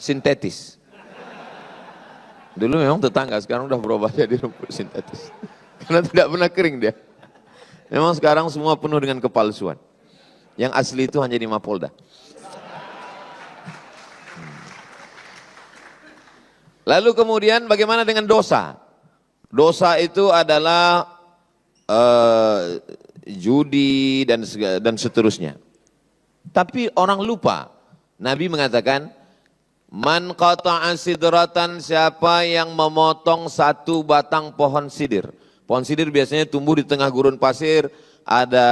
sintetis. Dulu memang tetangga, sekarang udah berubah jadi rumput sintetis. Karena tidak pernah kering dia. Memang sekarang semua penuh dengan kepalsuan. Yang asli itu hanya di Mapolda. Lalu kemudian bagaimana dengan dosa? Dosa itu adalah judi dan seterusnya. Tapi orang lupa. Nabi mengatakan, man qata'a sidratan, siapa yang memotong satu batang pohon sidir. Pohon sidir biasanya tumbuh di tengah gurun pasir, ada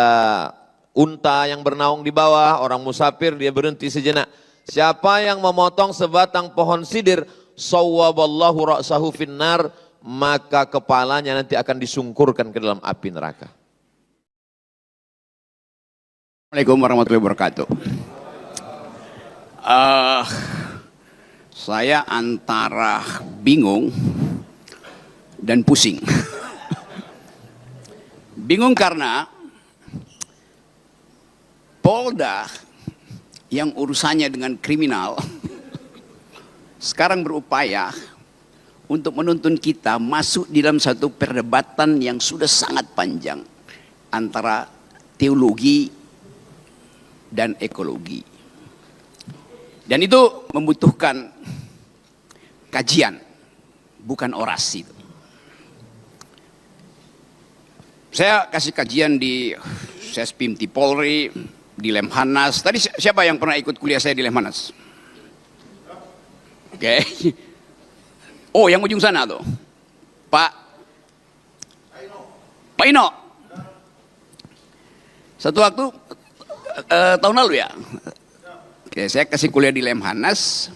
unta yang bernaung di bawah, orang musafir dia berhenti sejenak. Siapa yang memotong sebatang pohon sidir, sawwaballahu ra'sahu finnar, maka kepalanya nanti akan disungkurkan ke dalam api neraka. Assalamualaikum warahmatullahi wabarakatuh. Saya antara bingung dan pusing. Bingung karena Polda yang urusannya dengan kriminal sekarang berupaya untuk menuntun kita masuk di dalam satu perdebatan yang sudah sangat panjang antara teologi dan ekologi. Dan itu membutuhkan kajian, bukan orasi. Saya kasih kajian di Sespimti Polri, di Lemhanas. Tadi siapa yang pernah ikut kuliah saya di Lemhanas? Oke. Oh, yang ujung sana tuh. Pak Ino. Satu waktu tahun lalu ya. Oke, saya kasih kuliah di Lemhanas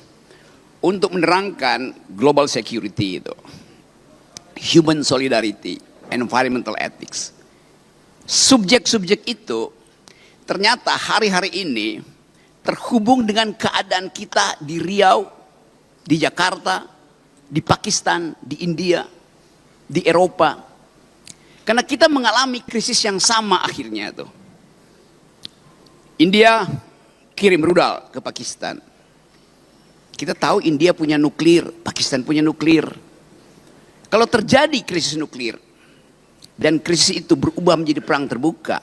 untuk menerangkan global security itu. Human solidarity, environmental ethics. Subjek-subjek itu ternyata hari-hari ini terhubung dengan keadaan kita di Riau, di Jakarta, di Pakistan, di India, di Eropa. Karena kita mengalami krisis yang sama akhirnya tuh. India kirim rudal ke Pakistan. Kita tahu India punya nuklir, Pakistan punya nuklir. Kalau terjadi krisis nuklir dan krisis itu berubah menjadi perang terbuka,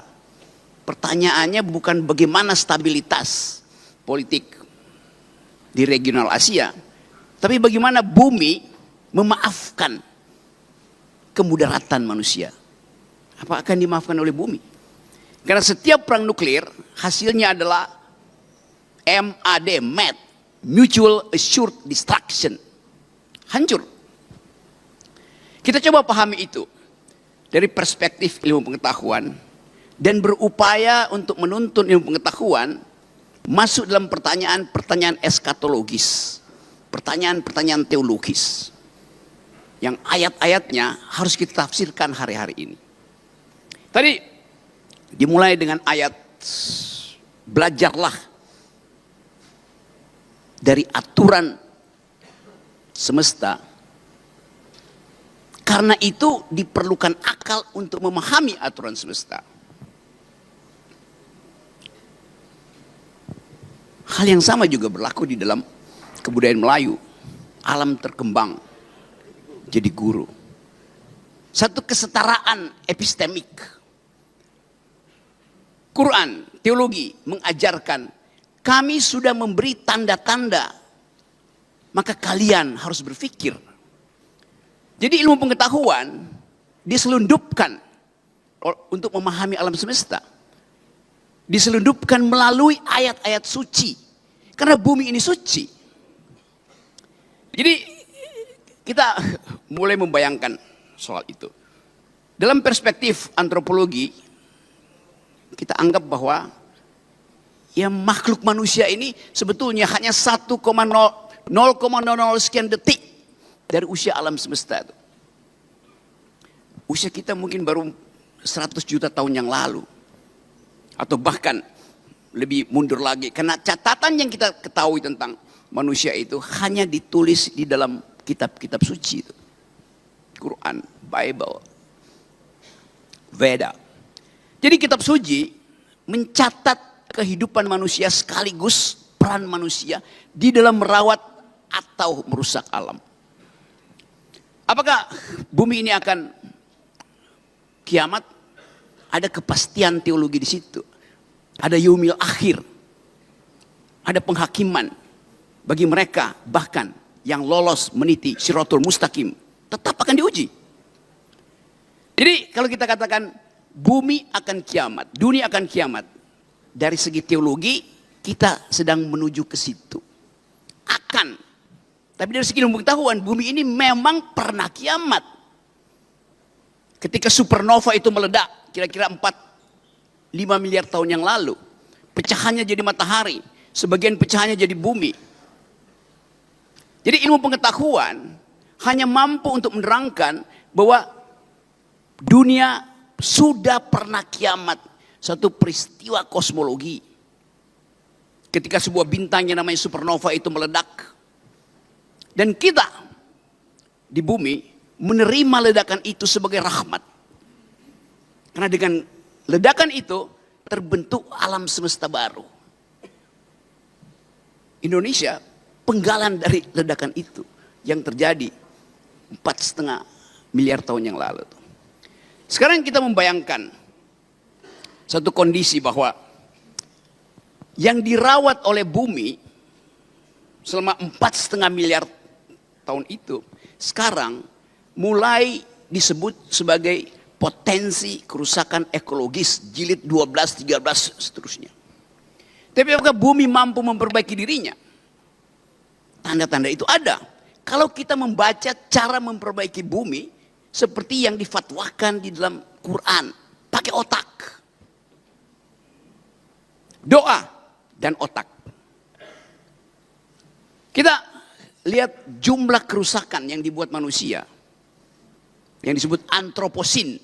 pertanyaannya bukan bagaimana stabilitas politik di regional Asia, tapi bagaimana bumi memaafkan kemudaratan manusia. Apa akan dimaafkan oleh bumi? Karena setiap perang nuklir hasilnya adalah MAD, Mutual Assured Destruction. Hancur. Kita coba pahami itu dari perspektif ilmu pengetahuan dan berupaya untuk menuntun ilmu pengetahuan masuk dalam pertanyaan-pertanyaan eskatologis. Pertanyaan-pertanyaan teologis yang ayat-ayatnya harus kita tafsirkan hari-hari ini. Tadi dimulai dengan ayat belajarlah dari aturan semesta. Karena itu diperlukan akal untuk memahami aturan semesta. Hal yang sama juga berlaku di dalam kebudayaan Melayu. Alam terkembang jadi guru. Satu kesetaraan epistemik. Quran, teologi mengajarkan kami sudah memberi tanda-tanda, maka kalian harus berpikir. Jadi ilmu pengetahuan diselundupkan untuk memahami alam semesta. Diselundupkan melalui ayat-ayat suci. Karena bumi ini suci. Jadi kita mulai membayangkan soal itu. Dalam perspektif antropologi, kita anggap bahwa ya makhluk manusia ini sebetulnya hanya 0,00 sekian detik dari usia alam semesta itu. Usia kita mungkin baru 100 juta tahun yang lalu. Atau bahkan lebih mundur lagi. Karena catatan yang kita ketahui tentang manusia itu hanya ditulis di dalam kitab-kitab suci itu. Quran, Bible, Veda. Jadi kitab suci mencatat kehidupan manusia sekaligus peran manusia di dalam merawat atau merusak alam. Apakah bumi ini akan kiamat? Ada kepastian teologi di situ. Ada yaumil akhir. Ada penghakiman bagi mereka bahkan yang lolos meniti Shiratul Mustaqim tetap akan diuji. Jadi kalau kita katakan bumi akan kiamat, dunia akan kiamat, dari segi teologi kita sedang menuju ke situ. Akan. Tapi dari segi ilmu pengetahuan bumi ini memang pernah kiamat. Ketika supernova itu meledak kira-kira 4-5 miliar tahun yang lalu, pecahannya jadi matahari, sebagian pecahannya jadi bumi. Jadi ilmu pengetahuan hanya mampu untuk menerangkan bahwa dunia sudah pernah kiamat, satu peristiwa kosmologi. Ketika sebuah bintang yang namanya supernova itu meledak, dan kita di bumi menerima ledakan itu sebagai rahmat. Karena dengan ledakan itu terbentuk alam semesta baru. Indonesia penggalan dari ledakan itu yang terjadi 4,5 miliar tahun yang lalu. Sekarang kita membayangkan satu kondisi bahwa yang dirawat oleh bumi selama 4,5 miliar tahun itu sekarang mulai disebut sebagai potensi kerusakan ekologis jilid 12, 13 seterusnya. Tapi apakah bumi mampu memperbaiki dirinya? Tanda-tanda itu ada. Kalau kita membaca cara memperbaiki bumi seperti yang difatwakan di dalam Quran, pakai otak. Doa dan otak. Kita lihat jumlah kerusakan yang dibuat manusia yang disebut antroposin.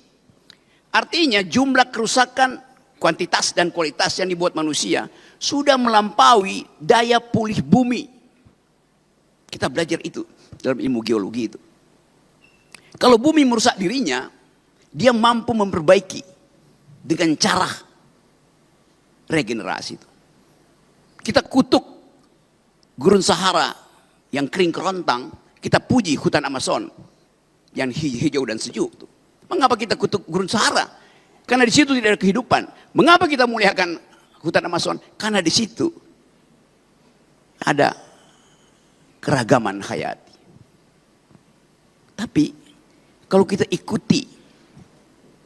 Artinya jumlah kerusakan kuantitas dan kualitas yang dibuat manusia sudah melampaui daya pulih bumi. Kita belajar itu dalam ilmu geologi itu. Kalau bumi merusak dirinya, dia mampu memperbaiki dengan cara regenerasi itu. Kita kutuk gurun Sahara yang kering kerontang, kita puji hutan Amazon yang hijau dan sejuk. Mengapa kita kutuk gurun Sahara? Karena di situ tidak ada kehidupan. Mengapa kita muliakan hutan Amazon? Karena di situ ada keragaman hayati. Tapi kalau kita ikuti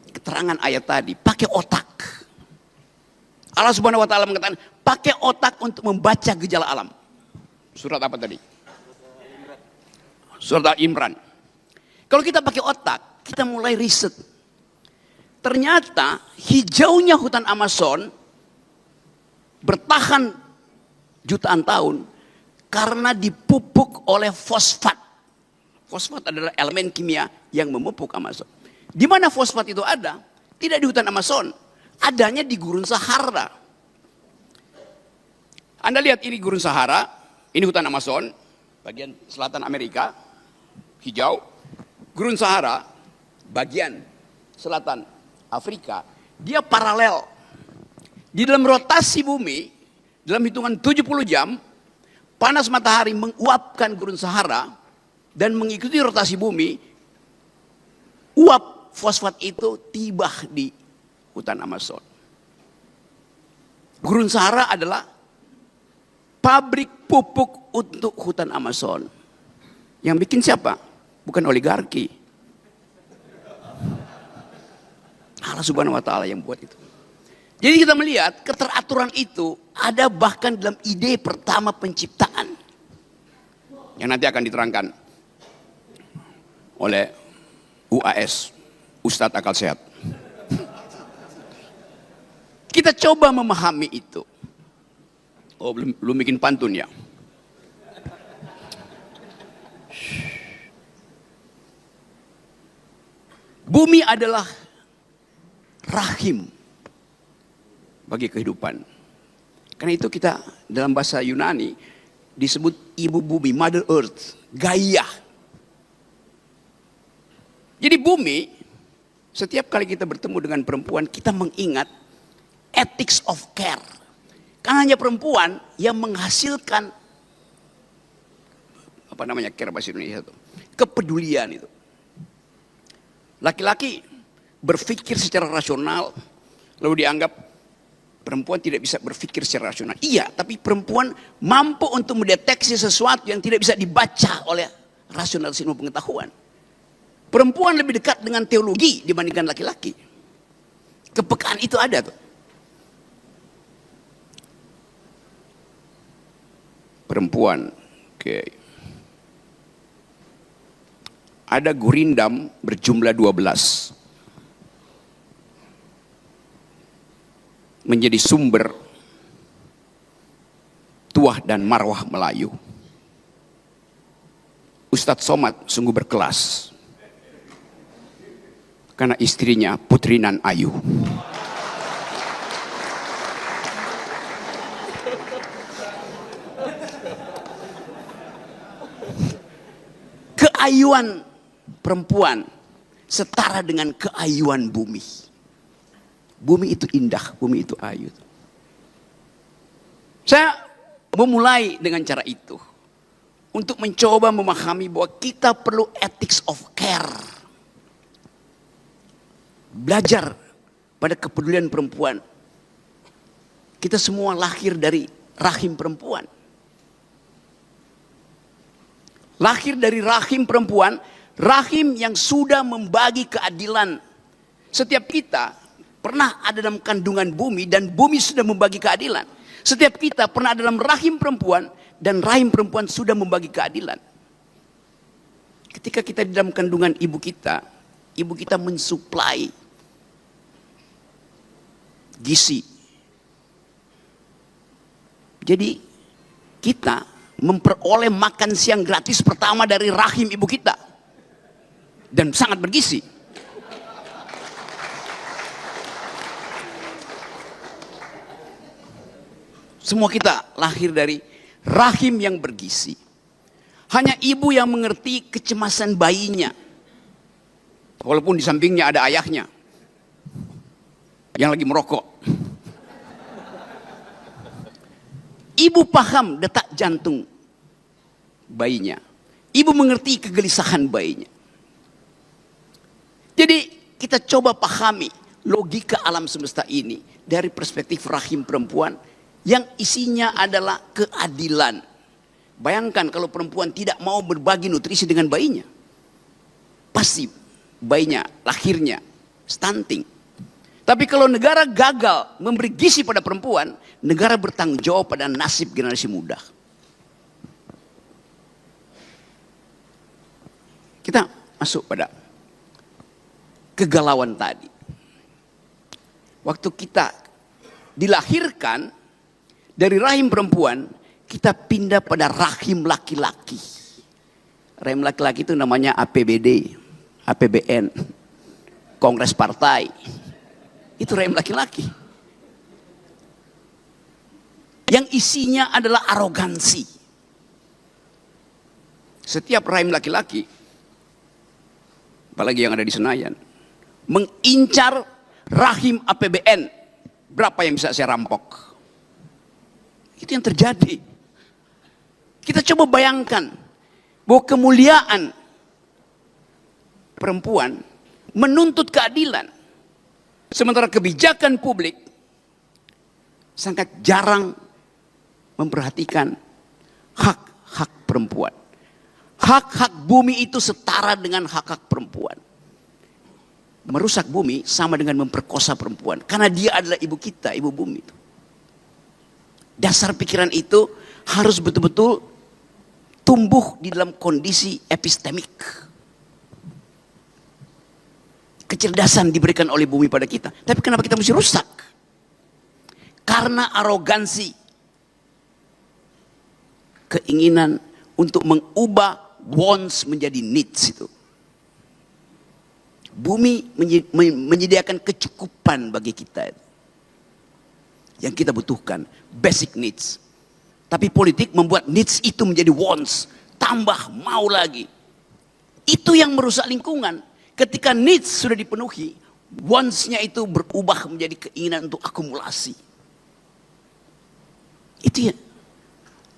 keterangan ayat tadi, pakai otak. Allah Subhanahu wa taala mengatakan, pakai otak untuk membaca gejala alam. Surat apa tadi? Surat Al-Imran. Kalau kita pakai otak, kita mulai riset. Ternyata hijaunya hutan Amazon bertahan jutaan tahun karena dipupuk oleh fosfat. Fosfat adalah elemen kimia yang memupuk Amazon. Di mana fosfat itu ada? Tidak di hutan Amazon, adanya di gurun Sahara. Anda lihat ini gurun Sahara, ini hutan Amazon, bagian selatan Amerika, hijau. Gurun Sahara, bagian selatan Afrika, dia paralel. Di dalam rotasi bumi, dalam hitungan 70 jam, panas matahari menguapkan gurun Sahara dan mengikuti rotasi bumi, uap fosfat itu tiba di hutan Amazon. Gurun Sahara adalah pabrik pupuk untuk hutan Amazon. Yang bikin siapa? Bukan oligarki. Allah Subhanahu wa taala yang buat itu. Jadi kita melihat keteraturan itu ada bahkan dalam ide pertama penciptaan. Yang nanti akan diterangkan oleh UAS, Ustadz Akal Sehat. Kita coba memahami itu. Oh, belum bikin pantun ya. Bumi adalah rahim bagi kehidupan. Karena itu kita dalam bahasa Yunani disebut ibu bumi, Mother Earth, Gaia. Jadi bumi, setiap kali kita bertemu dengan perempuan, kita mengingat ethics of care. Karena hanya perempuan yang menghasilkan apa namanya care bahasa Indonesia itu, kepedulian itu. Laki-laki berpikir secara rasional, lalu dianggap perempuan tidak bisa berpikir secara rasional. Iya, tapi perempuan mampu untuk mendeteksi sesuatu yang tidak bisa dibaca oleh rasional ilmu pengetahuan. Perempuan lebih dekat dengan teologi dibandingkan laki-laki. Kepekaan itu ada tuh. Perempuan, oke. Ada gurindam berjumlah 12. Menjadi sumber tuah dan marwah Melayu. Ustadz Somad sungguh berkelas. Karena istrinya Putri Nan Ayu. Keayuan perempuan setara dengan keayuan bumi. Bumi itu indah, bumi itu ayu. Saya memulai dengan cara itu. Untuk mencoba memahami bahwa kita perlu ethics of care. Belajar pada kepedulian perempuan. Kita semua lahir dari rahim perempuan. Lahir dari rahim perempuan, rahim yang sudah membagi keadilan. Setiap kita pernah ada dalam kandungan bumi dan bumi sudah membagi keadilan. Setiap kita pernah ada dalam rahim perempuan dan rahim perempuan sudah membagi keadilan. Ketika kita di dalam kandungan ibu kita mensuplai gizi. Jadi kita memperoleh makan siang gratis pertama dari rahim ibu kita. Dan sangat bergizi. Semua kita lahir dari rahim yang bergizi. Hanya ibu yang mengerti kecemasan bayinya. Walaupun di sampingnya ada ayahnya yang lagi merokok. Ibu paham detak jantung bayinya. Ibu mengerti kegelisahan bayinya. Jadi kita coba pahami logika alam semesta ini dari perspektif rahim perempuan yang isinya adalah keadilan. Bayangkan kalau perempuan tidak mau berbagi nutrisi dengan bayinya. Pasti bayinya, lahirnya, stunting. Tapi kalau negara gagal memberi gizi pada perempuan, negara bertanggung jawab pada nasib generasi muda. Kita masuk pada kegalauan tadi. Waktu kita dilahirkan dari rahim perempuan, kita pindah pada rahim laki-laki. Rahim laki-laki itu namanya APBD, APBN, Kongres Partai. Itu rahim laki-laki. Yang isinya adalah arogansi. Setiap rahim laki-laki, apalagi yang ada di Senayan, mengincar rahim APBN. Berapa yang bisa saya rampok? Itu yang terjadi. Kita coba bayangkan bahwa kemuliaan perempuan menuntut keadilan. Sementara kebijakan publik sangat jarang memperhatikan hak-hak perempuan. Hak-hak bumi itu setara dengan hak-hak perempuan. Merusak bumi sama dengan memperkosa perempuan. Karena dia adalah ibu kita, ibu bumi. Dasar pikiran itu harus betul-betul tumbuh di dalam kondisi epistemik. Kecerdasan diberikan oleh bumi pada kita. Tapi kenapa kita mesti rusak? Karena arogansi. Keinginan untuk mengubah wants menjadi needs itu. Bumi menyediakan kecukupan bagi kita. Yang kita butuhkan. Basic needs. Tapi politik membuat needs itu menjadi wants. Tambah mau lagi. Itu yang merusak lingkungan. Ketika needs sudah dipenuhi, wants-nya itu berubah menjadi keinginan untuk akumulasi. Itu ya.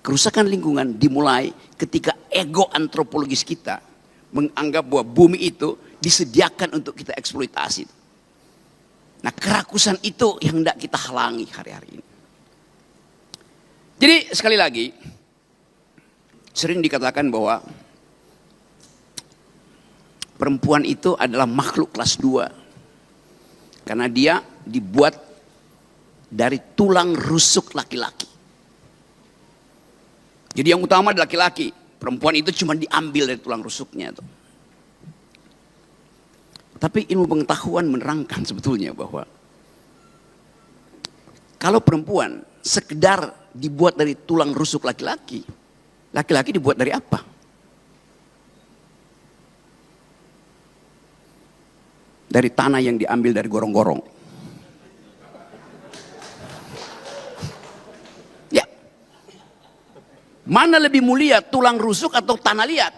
Kerusakan lingkungan dimulai ketika ego antropologis kita menganggap bahwa bumi itu disediakan untuk kita eksploitasi. Nah, kerakusan itu yang hendak kita halangi hari-hari ini. Jadi sekali lagi, sering dikatakan bahwa perempuan itu adalah makhluk kelas 2. Karena dia dibuat dari tulang rusuk laki-laki. Jadi yang utama adalah laki-laki. Perempuan itu cuma diambil dari tulang rusuknya. Tapi ilmu pengetahuan menerangkan sebetulnya bahwa kalau perempuan sekedar dibuat dari tulang rusuk laki-laki, laki-laki dibuat dari apa? Dari tanah yang diambil dari gorong-gorong. Ya. Mana lebih mulia, tulang rusuk atau tanah liat?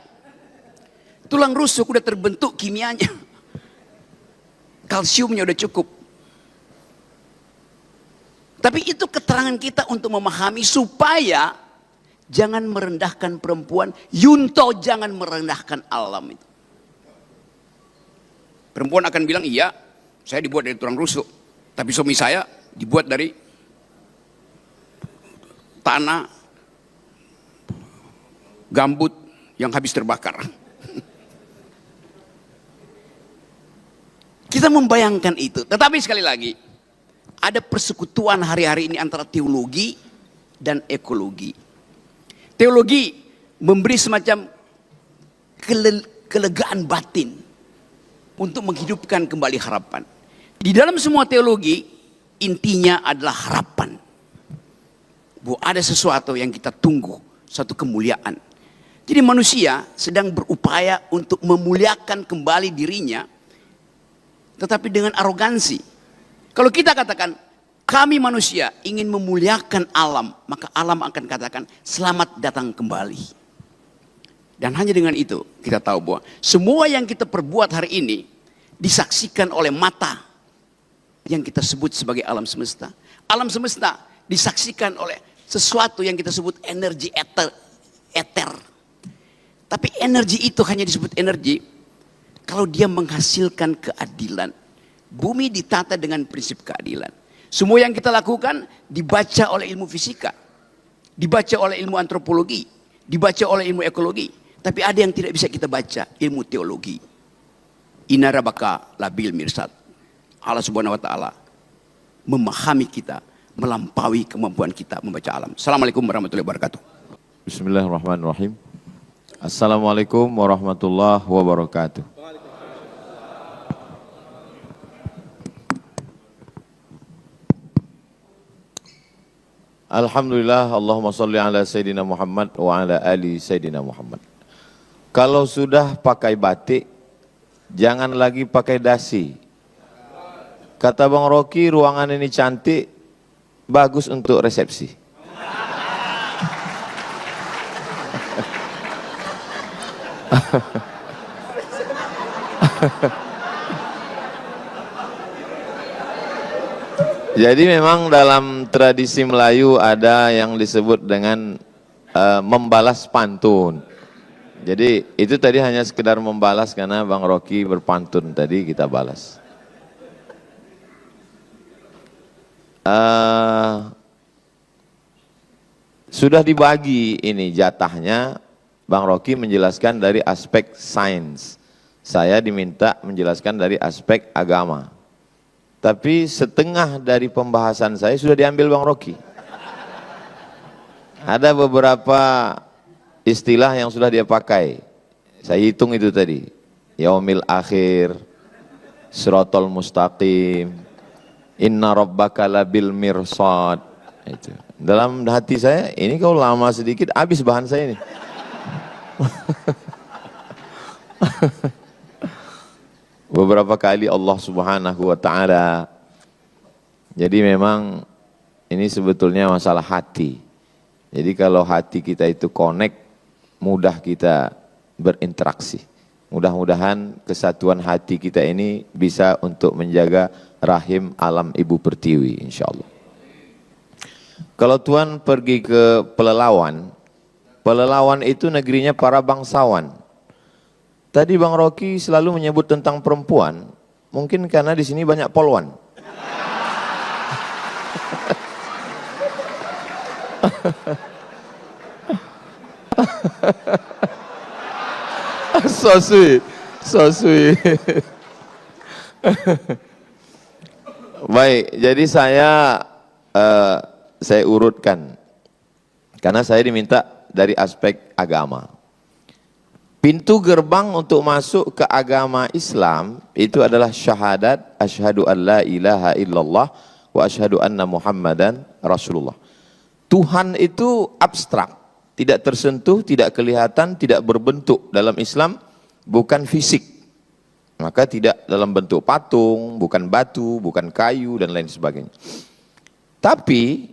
Tulang rusuk udah terbentuk kimianya. Kalsiumnya udah cukup. Tapi itu keterangan kita untuk memahami supaya jangan merendahkan perempuan, Yunto jangan merendahkan alam itu. Perempuan akan bilang, iya, saya dibuat dari tulang rusuk. Tapi suami saya dibuat dari tanah gambut yang habis terbakar. Kita membayangkan itu. Tetapi sekali lagi, ada persekutuan hari-hari ini antara teologi dan ekologi. Teologi memberi semacam kelegaan batin untuk menghidupkan kembali harapan. Di dalam semua teologi, intinya adalah harapan. Bahwa ada sesuatu yang kita tunggu, satu kemuliaan. Jadi manusia sedang berupaya untuk memuliakan kembali dirinya, tetapi dengan arogansi. Kalau kita katakan, kami manusia ingin memuliakan alam, maka alam akan katakan, selamat datang kembali. Dan hanya dengan itu kita tahu bahwa semua yang kita perbuat hari ini disaksikan oleh mata yang kita sebut sebagai alam semesta. Alam semesta disaksikan oleh sesuatu yang kita sebut energi eter. Tapi energi itu hanya disebut energi kalau dia menghasilkan keadilan. Bumi ditata dengan prinsip keadilan. Semua yang kita lakukan dibaca oleh ilmu fisika, dibaca oleh ilmu antropologi, dibaca oleh ilmu ekologi. Tapi ada yang tidak bisa kita baca, ilmu teologi. Inna rabbaka labil mirsad. Allah Subhanahu wa taala memahami kita, melampaui kemampuan kita membaca alam. Assalamualaikum warahmatullahi wabarakatuh. Bismillahirrahmanirrahim. Assalamualaikum warahmatullahi wabarakatuh. Alhamdulillah, Allahumma salli ala Sayyidina Muhammad wa ala ali Sayyidina Muhammad. Kalau sudah pakai batik, jangan lagi pakai dasi. Kata Bang Rocky, ruangan ini cantik, bagus untuk resepsi. Jadi memang dalam tradisi Melayu ada yang disebut dengan membalas pantun. Jadi itu tadi hanya sekedar membalas karena Bang Rocky berpantun tadi kita balas. Sudah dibagi ini jatahnya, Bang Rocky menjelaskan dari aspek sains. Saya diminta menjelaskan dari aspek agama. Tapi setengah dari pembahasan saya sudah diambil Bang Rocky. Ada beberapa istilah yang sudah dia pakai. Saya hitung itu tadi. Yaumil akhir, siratal mustaqim, inna rabbaka labil mirsad. Itu. Dalam hati saya, ini kalau lama sedikit habis bahan saya ini. Beberapa kali Allah Subhanahu wa taala. Jadi memang ini sebetulnya masalah hati. Jadi kalau hati kita itu connect, mudah kita berinteraksi. Mudah-mudahan kesatuan hati kita ini bisa untuk menjaga rahim alam ibu pertiwi, insya Allah. Kalau Tuhan pergi ke Pelalawan, Pelelawan itu negerinya para bangsawan. Tadi Bang Rocky selalu menyebut tentang perempuan, mungkin karena di sini banyak polwan. So sweet, so sweet. Baik, jadi saya urutkan karena saya diminta dari aspek agama. Pintu gerbang untuk masuk ke agama Islam itu adalah syahadat asyhadu an la ilaha illallah wa asyhadu anna Muhammadan Rasulullah. Tuhan itu abstrak, tidak tersentuh, tidak kelihatan, tidak berbentuk. Dalam Islam bukan fisik. Maka tidak dalam bentuk patung, bukan batu, bukan kayu dan lain sebagainya. Tapi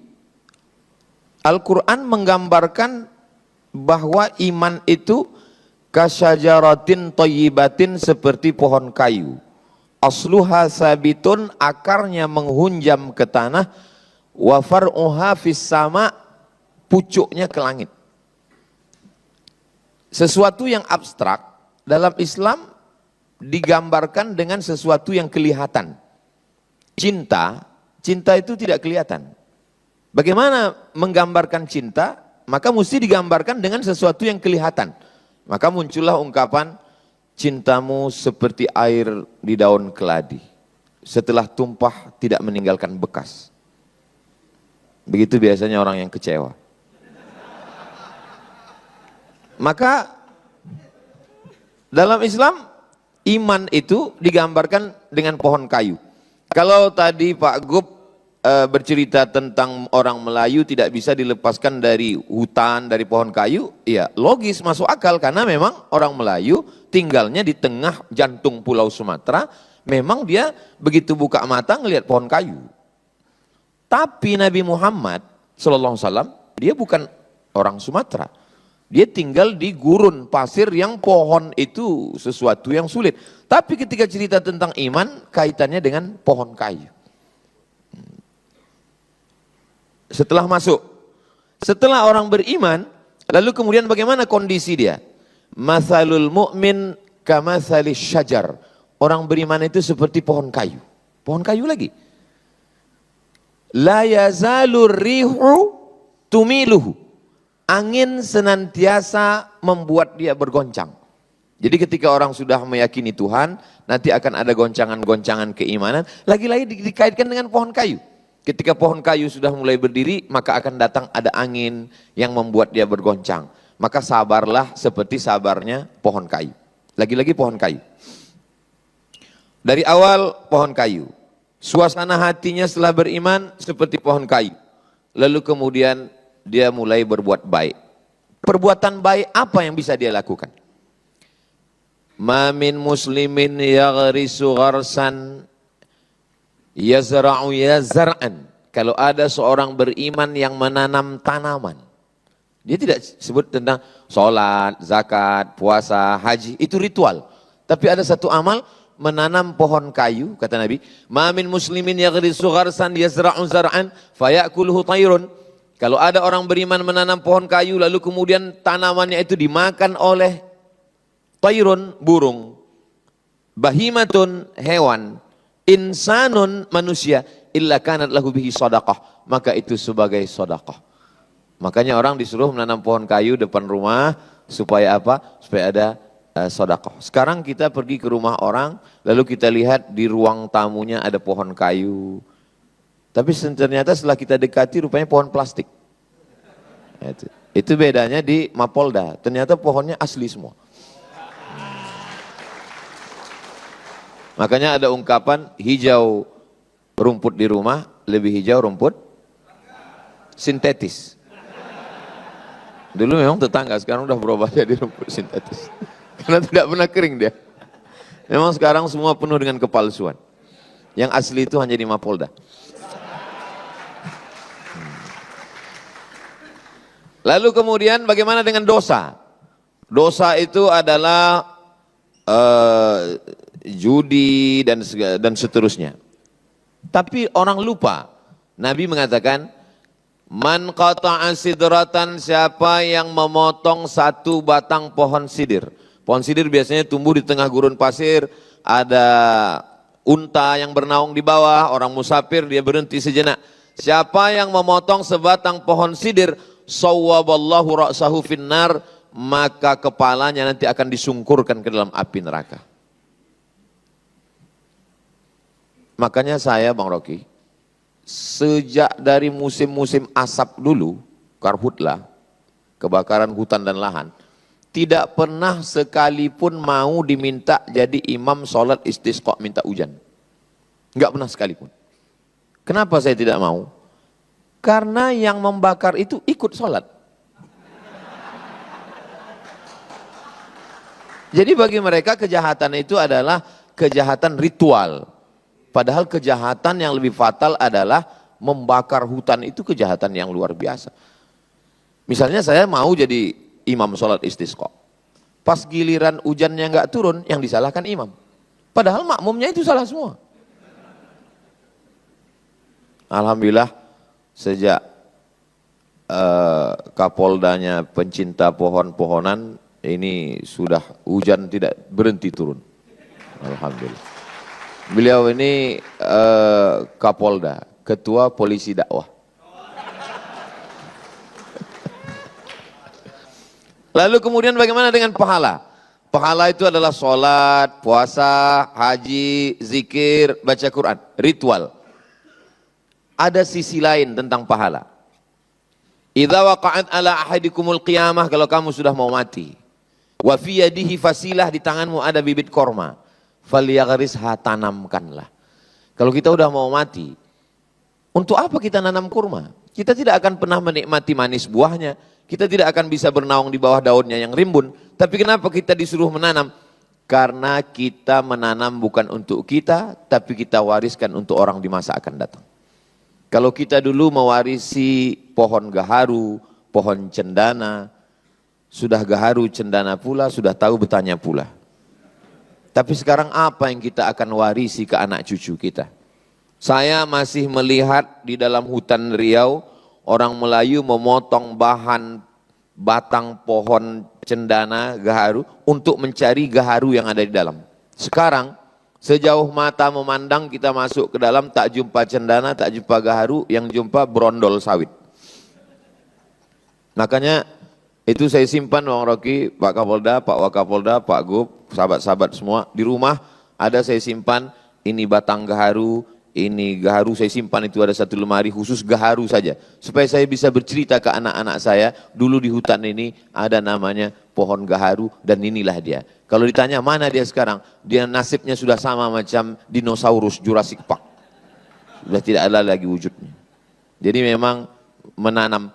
Al-Quran menggambarkan bahwa iman itu kasyajaratin thayyibatin, seperti pohon kayu. Asluha sabitun, akarnya menghunjam ke tanah, wa far'uha fis sama, pucuknya ke langit. Sesuatu yang abstrak dalam Islam digambarkan dengan sesuatu yang kelihatan. Cinta itu tidak kelihatan. Bagaimana menggambarkan cinta? Maka mesti digambarkan dengan sesuatu yang kelihatan. Maka muncullah ungkapan, cintamu seperti air di daun keladi, setelah tumpah tidak meninggalkan bekas. Begitu biasanya orang yang kecewa. Maka dalam Islam iman itu digambarkan dengan pohon kayu. Kalau tadi Pak Gub bercerita tentang orang Melayu tidak bisa dilepaskan dari hutan, dari pohon kayu, ya logis, masuk akal, karena memang orang Melayu tinggalnya di tengah jantung pulau Sumatera, memang dia begitu buka mata ngelihat pohon kayu. Tapi Nabi Muhammad SAW, dia bukan orang Sumatera. Dia tinggal di gurun pasir yang pohon itu sesuatu yang sulit. Tapi ketika cerita tentang iman, kaitannya dengan pohon kayu. Setelah orang beriman, lalu kemudian bagaimana kondisi dia? Mathalul mu'min kamathalis syajar. Orang beriman itu seperti pohon kayu. Pohon kayu lagi. La yazalur rihu tumiluhu. Angin senantiasa membuat dia bergoncang. Jadi ketika orang sudah meyakini Tuhan, nanti akan ada goncangan-goncangan keimanan. Lagi-lagi dikaitkan dengan pohon kayu. Ketika pohon kayu sudah mulai berdiri, maka akan datang ada angin yang membuat dia bergoncang. Maka sabarlah seperti sabarnya pohon kayu. Lagi-lagi pohon kayu. Dari awal pohon kayu. Suasana hatinya setelah beriman seperti pohon kayu. Lalu kemudian dia mulai berbuat baik. Perbuatan baik apa yang bisa dia lakukan? Ma min muslimin yaghrisu gharsan yazra'u yazra'an. Kalau ada seorang beriman yang menanam tanaman, dia tidak sebut tentang sholat, zakat, puasa, haji, itu ritual. Tapi ada satu amal, menanam pohon kayu, kata Nabi, ma min muslimin yaghrisu gharsan yazra'u zar'an fayakuluhu tayrun. Kalau ada orang beriman menanam pohon kayu, lalu kemudian tanamannya itu dimakan oleh tayrun, burung, bahimatun, hewan, insanun, manusia, illa kanat lahu bihi sadaqah, maka itu sebagai sedekah. Makanya orang disuruh menanam pohon kayu depan rumah supaya apa? Supaya ada sedekah. Sekarang kita pergi ke rumah orang, lalu kita lihat di ruang tamunya ada pohon kayu. Tapi ternyata setelah kita dekati rupanya pohon plastik. Itu bedanya di Mapolda. Ternyata pohonnya asli semua. Makanya ada ungkapan hijau rumput di rumah, lebih hijau rumput sintetis. Dulu memang tetangga, sekarang udah berubah jadi rumput sintetis. Karena tidak pernah kering dia. Memang sekarang semua penuh dengan kepalsuan. Yang asli itu hanya di Mapolda. Lalu kemudian bagaimana dengan dosa? Dosa itu adalah judi dan seterusnya. Tapi orang lupa. Nabi mengatakan, Man qata'a sidratan, siapa yang memotong satu batang pohon sidir. Pohon sidir biasanya tumbuh di tengah gurun pasir, ada unta yang bernaung di bawah, orang musafir dia berhenti sejenak. Siapa yang memotong sebatang pohon sidir, sawwaballahu ra'sahu finnar, maka kepalanya nanti akan disungkurkan ke dalam api neraka. Makanya saya Bang Rocky, sejak dari musim-musim asap dulu, karhutlah, kebakaran hutan dan lahan, tidak pernah sekalipun mau diminta jadi imam sholat istisqa minta hujan. Enggak pernah sekalipun. Kenapa saya tidak mau? Karena yang membakar itu ikut sholat. Jadi bagi mereka kejahatan itu adalah kejahatan ritual. Padahal kejahatan yang lebih fatal adalah membakar hutan, itu kejahatan yang luar biasa. Misalnya saya mau jadi imam sholat istisqa. Pas giliran hujannya nggak turun, yang disalahkan imam. Padahal makmumnya itu salah semua. Alhamdulillah sejak Kapoldanya pencinta pohon-pohonan, ini sudah hujan tidak berhenti turun. Alhamdulillah. Beliau ini Kapolda, ketua polisi dakwah. Lalu kemudian bagaimana dengan pahala? Pahala itu adalah sholat, puasa, haji, zikir, baca Quran, ritual. Ada sisi lain tentang pahala. Idza waqa'at ala ahadikumul qiyamah, kalau kamu sudah mau mati. Wa fi yadihi fasilah, di tanganmu ada bibit korma. Falyaghrisha, tanamkanlah. Kalau kita udah mau mati, untuk apa kita nanam kurma? Kita tidak akan pernah menikmati manis buahnya. Kita tidak akan bisa bernaung di bawah daunnya yang rimbun. Tapi kenapa kita disuruh menanam? Karena kita menanam bukan untuk kita, tapi kita wariskan untuk orang di masa akan datang. Kalau kita dulu mewarisi pohon gaharu, pohon cendana, sudah gaharu cendana pula, sudah tahu betanya pula. Tapi sekarang apa yang kita akan warisi ke anak cucu kita? Saya masih melihat di dalam hutan Riau, orang Melayu memotong bahan batang pohon cendana gaharu untuk mencari gaharu yang ada di dalam. Sekarang sejauh mata memandang kita masuk ke dalam, tak jumpa cendana, tak jumpa gaharu, yang jumpa brondol sawit. Makanya itu saya simpan Bang Rocky, Pak Kapolda, Pak Wakapolda, Pak Gub, sahabat-sahabat semua. Di rumah ada saya simpan, ini batang gaharu, ini gaharu saya simpan, itu ada satu lemari khusus gaharu saja. Supaya saya bisa bercerita ke anak-anak saya, dulu di hutan ini ada namanya pohon gaharu dan inilah dia. Kalau ditanya mana dia sekarang, dia nasibnya sudah sama macam dinosaurus Jurassic Park. Sudah tidak ada lagi wujudnya. Jadi memang menanam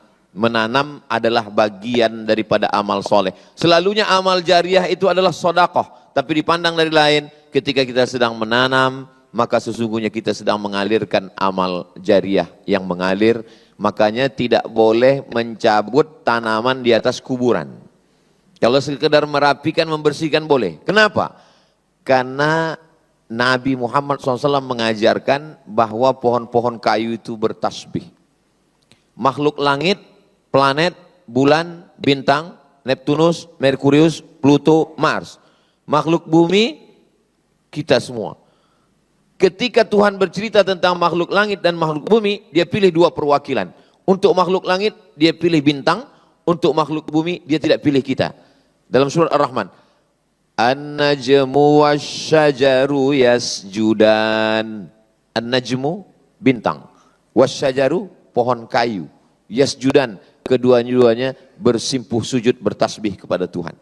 adalah bagian daripada amal soleh. Selalunya amal jariah itu adalah sodakoh. Tapi dipandang dari lain, ketika kita sedang menanam, maka sesungguhnya kita sedang mengalirkan amal jariah yang mengalir. Makanya tidak boleh mencabut tanaman di atas kuburan. Kalau sekedar merapikan, membersihkan boleh. Kenapa? Karena Nabi Muhammad SAW mengajarkan bahwa pohon-pohon kayu itu bertasbih. Makhluk langit, planet, bulan, bintang, Neptunus, Merkurius, Pluto, Mars. Makhluk bumi, kita semua. Ketika Tuhan bercerita tentang makhluk langit dan makhluk bumi, dia pilih dua perwakilan. Untuk makhluk langit, dia pilih bintang. Untuk makhluk bumi, dia tidak pilih kita. Dalam surat Ar-Rahman, An-najmu wasyajaru yasjudan. An-najmu, bintang. Wasyajaru, pohon kayu. Yasjudan, kedua-duanya bersimpuh sujud bertasbih kepada Tuhan.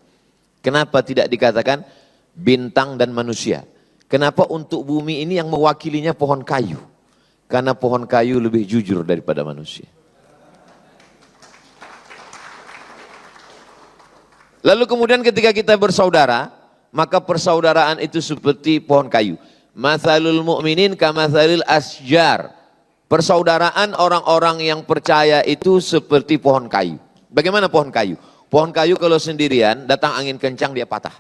Kenapa tidak dikatakan bintang dan manusia? Kenapa untuk bumi ini yang mewakilinya pohon kayu? Karena pohon kayu lebih jujur daripada manusia. Lalu kemudian ketika kita bersaudara, maka persaudaraan itu seperti pohon kayu. Mathalul mu'minin kamathalil asjar. Persaudaraan orang-orang yang percaya itu seperti pohon kayu. Bagaimana pohon kayu? Pohon kayu kalau sendirian, datang angin kencang dia patah.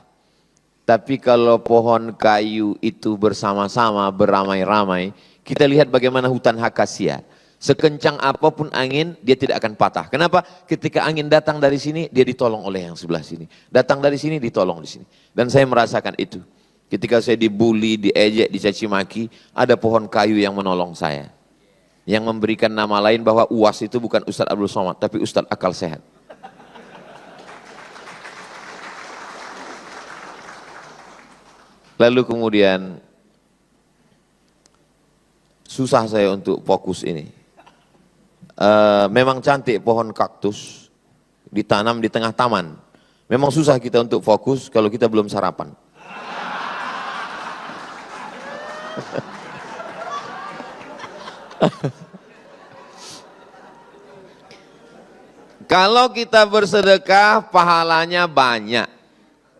Tapi kalau pohon kayu itu bersama-sama, beramai-ramai, kita lihat bagaimana hutan akasia. Sekencang apapun angin, dia tidak akan patah. Kenapa? Ketika angin datang dari sini, dia ditolong oleh yang sebelah sini. Datang dari sini, ditolong di sini. Dan saya merasakan itu. Ketika saya dibully, diejek, dicaci maki, ada pohon kayu yang menolong saya. Yang memberikan nama lain bahwa UAS itu bukan Ustadz Abdul Somad, tapi Ustadz Akal Sehat. Lalu kemudian susah saya untuk fokus ini. Memang cantik pohon kaktus ditanam di tengah taman. Memang susah kita untuk fokus kalau kita belum sarapan. Kalau kita bersedekah pahalanya banyak.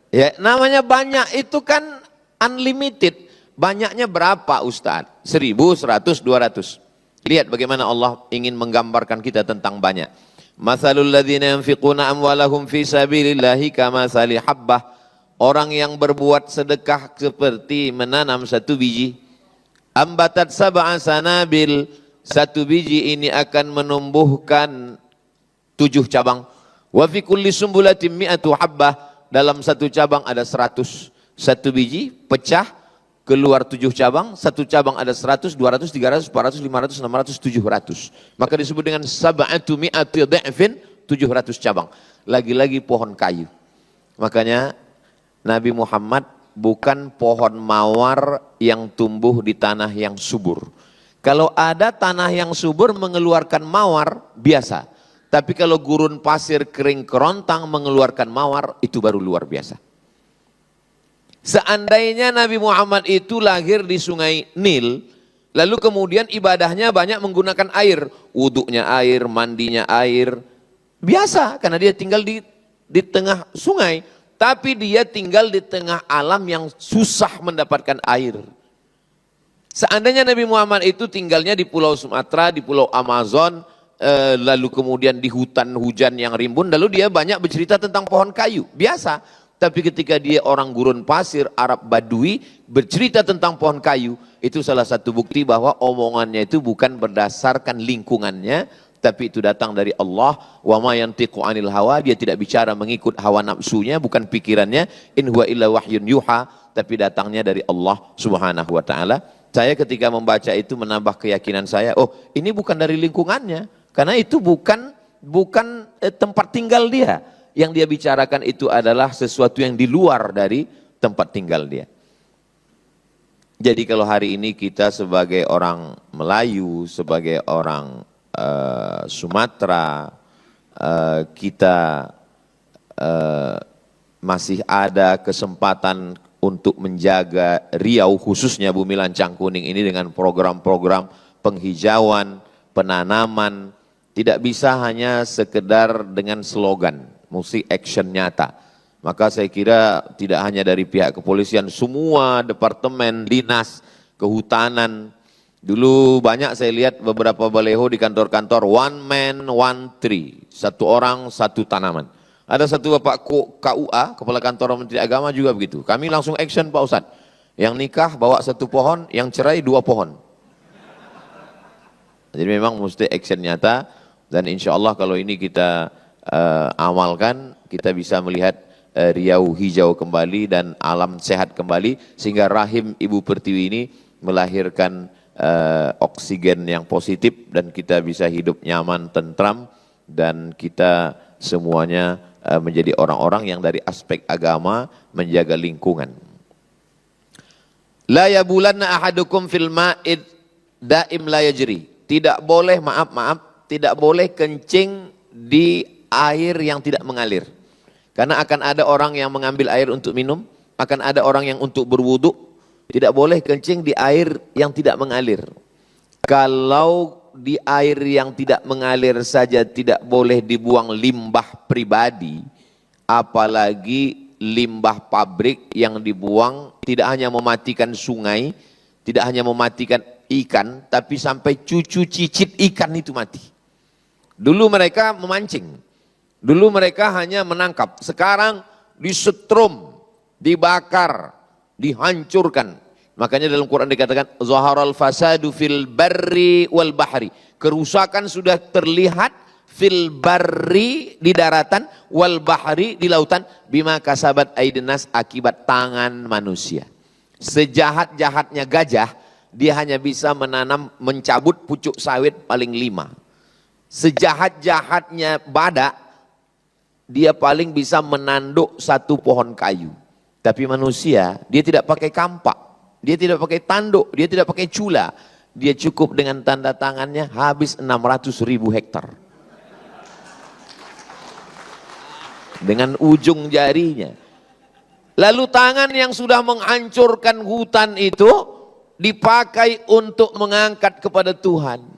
Ya, namanya banyak itu kan unlimited. Banyaknya berapa Ustadz? 1000, 100, 200. Lihat bagaimana Allah ingin menggambarkan kita tentang banyak. Matsalul ladzina yunfiquna amwalahum fi sabilillahi kamatsali habbah. Orang yang berbuat sedekah seperti menanam satu biji. Ambatat sab'a sanabil. Satu biji ini akan menumbuhkan 7 cabang. Wa fi kulli sumbulatin mi'atu habbah. Dalam satu cabang ada 100. Satu biji pecah keluar 7 cabang, satu cabang ada 100, 200, 300, 400, 500, 600, 700. Maka disebut dengan sab'atu mi'ati dha'fin, 700 cabang. Lagi-lagi pohon kayu. Makanya Nabi Muhammad bukan pohon mawar yang tumbuh di tanah yang subur. Kalau ada tanah yang subur mengeluarkan mawar, biasa. Tapi kalau gurun pasir kering kerontang mengeluarkan mawar, itu baru luar biasa. Seandainya Nabi Muhammad itu lahir di sungai Nil, lalu kemudian ibadahnya banyak menggunakan air. Wuduknya air, mandinya air. Biasa, karena dia tinggal di tengah sungai. Tapi dia tinggal di tengah alam yang susah mendapatkan air. Seandainya Nabi Muhammad itu tinggalnya di Pulau Sumatera, di Pulau Amazon, lalu kemudian di hutan hujan yang rimbun, lalu dia banyak bercerita tentang pohon kayu. Biasa. Tapi ketika dia orang gurun pasir, Arab Badui, bercerita tentang pohon kayu, itu salah satu bukti bahwa omongannya itu bukan berdasarkan lingkungannya, tapi itu datang dari Allah. Wa ma yantiqu 'anil hawa, dia tidak bicara mengikut hawa nafsunya, bukan pikirannya. In huwa illa wahyun yuha, tapi datangnya dari Allah Subhanahu wa taala. Saya ketika membaca itu menambah keyakinan saya, oh, ini bukan dari lingkungannya, karena itu bukan tempat tinggal dia. Yang dia bicarakan itu adalah sesuatu yang di luar dari tempat tinggal dia. Jadi kalau hari ini kita sebagai orang Melayu, sebagai orang Sumatera, kita masih ada kesempatan untuk menjaga Riau, khususnya Bumi Lancang Kuning ini dengan program-program penghijauan, penanaman. Tidak bisa hanya sekedar dengan slogan. Mesti action nyata. Maka saya kira tidak hanya dari pihak kepolisian, semua departemen, dinas, kehutanan. Dulu banyak saya lihat beberapa baleho di kantor-kantor, one man, one tree. Satu orang, satu tanaman. Ada satu bapak KUA, Kepala Kantor Menteri Agama juga begitu. Kami langsung action Pak Ustadz. Yang nikah bawa 1 pohon, yang cerai 2 pohon. Jadi memang mesti action nyata. Dan insya Allah kalau ini kita amalkan, kita bisa melihat Riau hijau kembali dan alam sehat kembali, sehingga rahim Ibu Pertiwi ini melahirkan oksigen yang positif dan kita bisa hidup nyaman, tentram, dan kita semuanya menjadi orang-orang yang dari aspek agama menjaga lingkungan. La yabulanna ahadukum fil ma'id daim la yajri. Tidak boleh, tidak boleh kencing di air yang tidak mengalir. Karena akan ada orang yang mengambil air untuk minum, akan ada orang yang untuk berwudu. Tidak boleh kencing di air yang tidak mengalir. Kalau di air yang tidak mengalir saja tidak boleh dibuang limbah pribadi, apalagi limbah pabrik yang dibuang tidak hanya mematikan sungai, tidak hanya mematikan ikan, tapi sampai cucu cicit ikan itu mati. Dulu mereka memancing. Dulu mereka hanya menangkap, sekarang disetrum, dibakar, dihancurkan. Makanya dalam Quran dikatakan zaharal fasadu fil barri wal bahri. Kerusakan sudah terlihat fil barri di daratan, wal bahri di lautan, bima kasabat aidinas akibat tangan manusia. Sejahat-jahatnya gajah, dia hanya bisa mencabut pucuk sawit paling 5. Sejahat-jahatnya badak, dia paling bisa menanduk 1 pohon kayu. Tapi manusia, dia tidak pakai kampak, dia tidak pakai tanduk, dia tidak pakai cula. Dia cukup dengan tanda tangannya habis 600.000 hektar. Dengan ujung jarinya. Lalu tangan yang sudah menghancurkan hutan itu dipakai untuk mengangkat kepada Tuhan.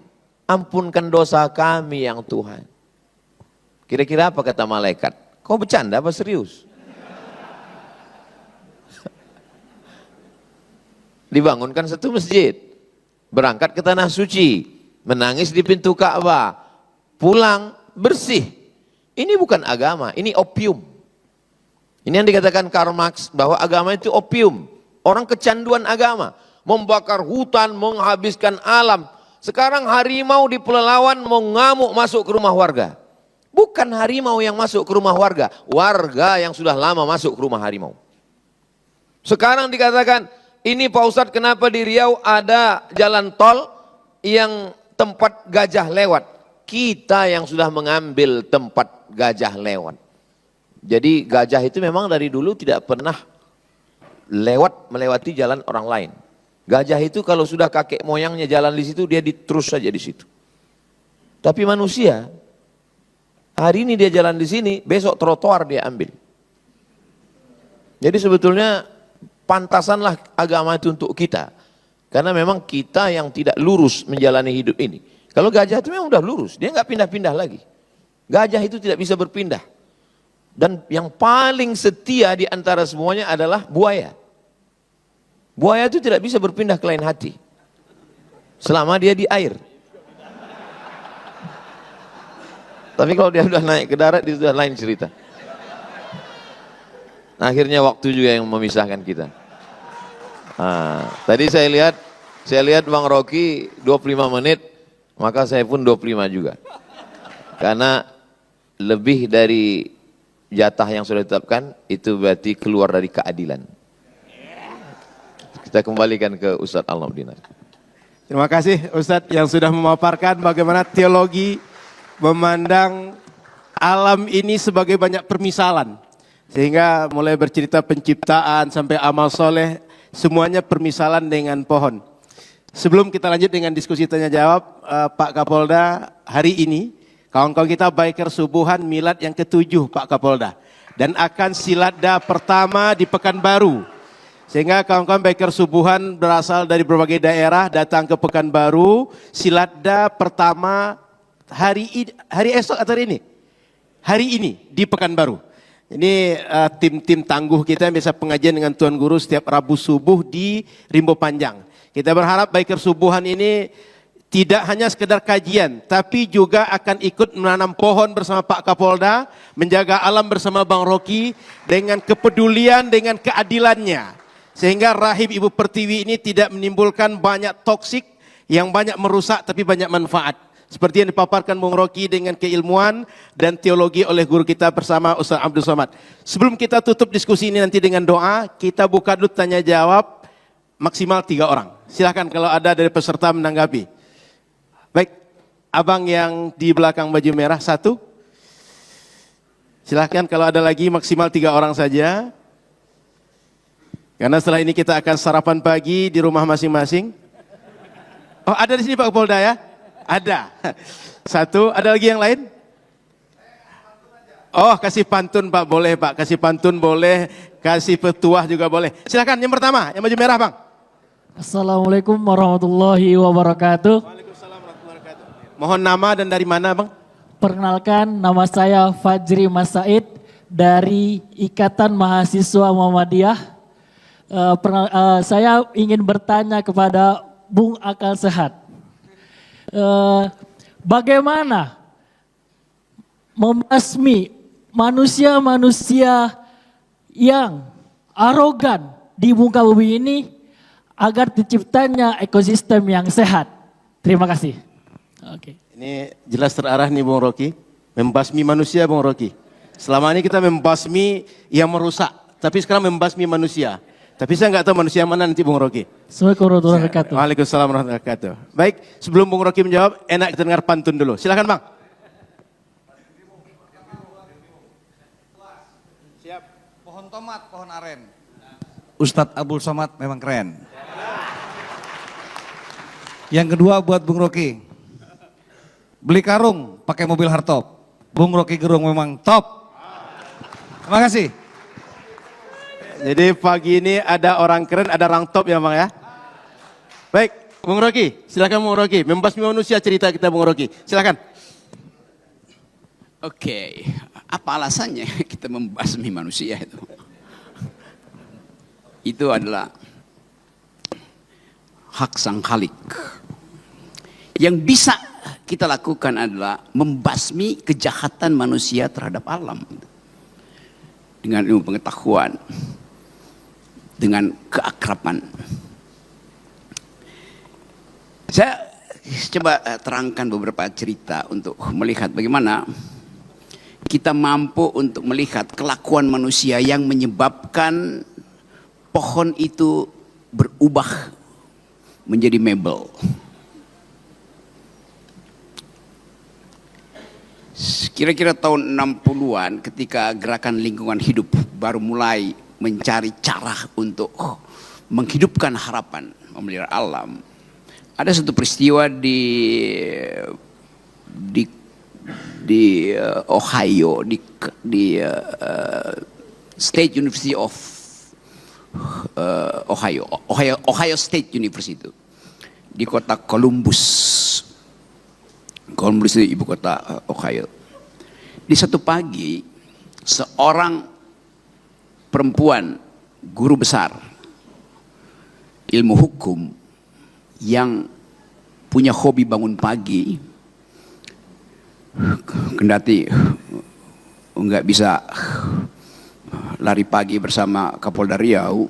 Ampunkan dosa kami yang Tuhan. Kira-kira apa kata malaikat? Kau bercanda apa serius? Dibangunkan satu masjid. Berangkat ke tanah suci, menangis di pintu Ka'bah, pulang bersih. Ini bukan agama, ini opium. Ini yang dikatakan Karl Marx bahwa agama itu opium. Orang kecanduan agama, membakar hutan, menghabiskan alam. Sekarang harimau di Pelalawan mau ngamuk masuk ke rumah warga. Bukan harimau yang masuk ke rumah warga, warga yang sudah lama masuk ke rumah harimau. Sekarang dikatakan, ini Pak Ustadz kenapa di Riau ada jalan tol yang tempat gajah lewat. Kita yang sudah mengambil tempat gajah lewat. Jadi gajah itu memang dari dulu tidak pernah melewati jalan orang lain. Gajah itu kalau sudah kakek moyangnya jalan di situ, dia terus saja di situ. Tapi manusia, hari ini dia jalan di sini, besok trotoar dia ambil. Jadi sebetulnya pantasanlah agama itu untuk kita. Karena memang kita yang tidak lurus menjalani hidup ini. Kalau gajah itu memang udah lurus, dia nggak pindah-pindah lagi. Gajah itu tidak bisa berpindah. Dan yang paling setia di antara semuanya adalah buaya. Buaya itu tidak bisa berpindah ke lain hati. Selama dia di air. Tapi kalau dia sudah naik ke darat, itu sudah lain cerita. Akhirnya waktu juga yang memisahkan kita. Tadi saya lihat Bang Rocky 25 menit, maka saya pun 25 juga. Karena lebih dari jatah yang sudah ditetapkan, itu berarti keluar dari keadilan. Kita kembalikan ke Ustadz Al-Nabdina. Terima kasih Ustadz yang sudah memaparkan bagaimana teologi memandang alam ini sebagai banyak permisalan. Sehingga mulai bercerita penciptaan sampai amal soleh, semuanya permisalan dengan pohon. Sebelum kita lanjut dengan diskusi tanya jawab, Pak Kapolda, hari ini kawan-kawan kita biker subuhan milad yang ke-7 Pak Kapolda. Dan akan siladda pertama di Pekanbaru. Sehingga kawan-kawan biker subuhan berasal dari berbagai daerah datang ke Pekanbaru, siladda pertama hari esok atau hari ini? Hari ini di Pekanbaru. Ini tim-tim tangguh kita yang biasa pengajian dengan Tuan Guru setiap Rabu subuh di Rimbo Panjang. Kita berharap biker subuhan ini tidak hanya sekedar kajian, tapi juga akan ikut menanam pohon bersama Pak Kapolda, menjaga alam bersama Bang Rocky dengan kepedulian, dengan keadilannya. Sehingga rahim Ibu Pertiwi ini tidak menimbulkan banyak toksik yang banyak merusak tapi banyak manfaat. Seperti yang dipaparkan Bung Rocky dengan keilmuan dan teologi oleh guru kita bersama Ustaz Abdul Somad. Sebelum kita tutup diskusi ini nanti dengan doa, kita buka dulu tanya jawab maksimal 3 orang. Silahkan kalau ada dari peserta menanggapi. Baik, abang yang di belakang baju merah 1. Silahkan kalau ada lagi maksimal 3 orang saja. Karena setelah ini kita akan sarapan pagi di rumah masing-masing. Oh ada di sini Pak Kapolda ya? Ada. 1, ada lagi yang lain? Oh kasih pantun Pak, boleh Pak. Kasih pantun boleh, kasih petuah juga boleh. Silakan yang pertama, yang baju merah Bang. Assalamualaikum warahmatullahi wabarakatuh. Waalaikumsalam warahmatullahi wabarakatuh. Mohon nama dan dari mana Bang? Perkenalkan nama saya Fajri Mas Said dari Ikatan Mahasiswa Muhammadiyah. Saya ingin bertanya kepada Bung Akal Sehat. Bagaimana membasmi manusia-manusia yang arogan di muka bumi ini agar terciptanya ekosistem yang sehat. Terima kasih. Oke. Ini jelas terarah nih Bung Rocky. Membasmi manusia Bung Rocky. Selama ini kita membasmi yang merusak. Tapi sekarang membasmi manusia. Tapi saya nggak tahu manusia mana nanti Bung Rocky. Assalamualaikum warahmatullahi wabarakatuh. Waalaikumsalam warahmatullahi wabarakatuh. Baik, sebelum Bung Rocky menjawab, enak kita dengar pantun dulu. Silakan Bang. Siap. Pohon tomat, pohon aren. Ustadz Abdul Somad memang keren. Yang kedua buat Bung Rocky. Beli karung pakai mobil hardtop. Bung Rocky Gerung memang top. Terima kasih. Jadi pagi ini ada orang keren, ada orang top ya Bang ya. Baik, Bung Rocky, silakan Bung Rocky. Membasmi manusia cerita kita Bung Rocky. Silakan. Oke, apa alasannya kita membasmi manusia itu? Itu adalah hak sang Khalik. Yang bisa kita lakukan adalah membasmi kejahatan manusia terhadap alam. Dengan ilmu pengetahuan, dengan keakraban. Saya coba terangkan beberapa cerita untuk melihat bagaimana kita mampu untuk melihat kelakuan manusia yang menyebabkan pohon itu berubah menjadi mebel. Kira-kira tahun 60-an ketika gerakan lingkungan hidup baru mulai mencari cara untuk menghidupkan harapan memelihara alam. Ada satu peristiwa di Ohio, di State University of Ohio State University itu, di kota Columbus. Columbus itu ibu kota Ohio. Di satu pagi, seorang perempuan guru besar ilmu hukum yang punya hobi bangun pagi, kendati nggak bisa lari pagi bersama Kapolda Riau,